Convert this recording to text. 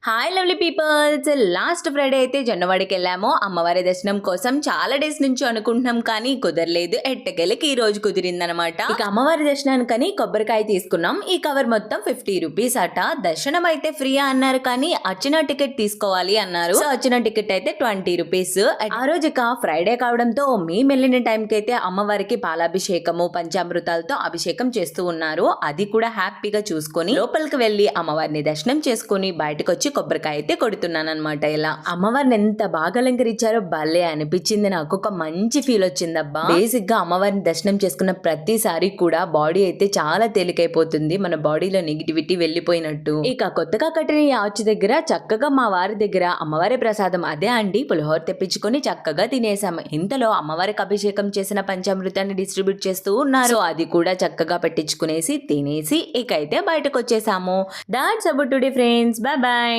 Hi lovely peoples, last Friday అయితే జొన్నవాడికి వెళ్ళాము అమ్మవారి దర్శనం కోసం. చాలా డేస్ నుంచి అనుకుంటున్నాం కానీ కుదరలేదు. ఎట్టకెళ్ళకి ఈ రోజు కుదిరిందనమాట. ఇక అమ్మవారి దర్శనానికని కొబ్బరికాయ తీసుకున్నాం. ఈ కవర్ మొత్తం 50 రూపీస్ అట. దర్శనం అయితే ఫ్రీ అన్నారు కానీ అర్చన టికెట్ తీసుకోవాలి అన్నారు. సో అర్చన టికెట్ అయితే 20 రూపీస్. ఆ రోజు ఇక ఫ్రైడే కావడంతో మేము వెళ్ళిన టైంకి అయితే అమ్మవారికి పాలాభిషేకము పంచామృతాలతో అభిషేకం చేస్తూ ఉన్నారు. అది కూడా హ్యాపీగా చూసుకొని లోపలికి వెళ్లి అమ్మవారిని దర్శనం చేసుకుని బయటకు వచ్చి కొబ్బరికాయ అయితే కొడుతున్నాను అనమాట. ఇలా అమ్మవారిని ఎంత బాగా అలంకరించారో భలే అనిపించింది. నాకు ఒక మంచి ఫీల్ వచ్చిందబ్బా. బేసిక్ గా అమ్మవారిని దర్శనం చేసుకున్న ప్రతిసారి కూడా బాడీ అయితే చాలా తేలికైపోతుంది. మన బాడీలో నెగిటివిటీ వెళ్ళిపోయినట్టు. ఇక కొత్తగా కట్టిన ఈ ఆర్చ్ దగ్గర చక్కగా మా వారి దగ్గర అమ్మవారి ప్రసాదం అదే అండి పులిహోర తెప్పించుకొని చక్కగా తినేసాము. ఇంతలో అమ్మవారికి అభిషేకం చేసిన పంచామృతాన్ని డిస్ట్రిబ్యూట్ చేస్తూ ఉన్నారు. సో అది కూడా చక్కగా పెట్టించుకునేసి తినేసి ఇక అయితే బయటకు వచ్చేసాము. That's about today friends. Bye bye.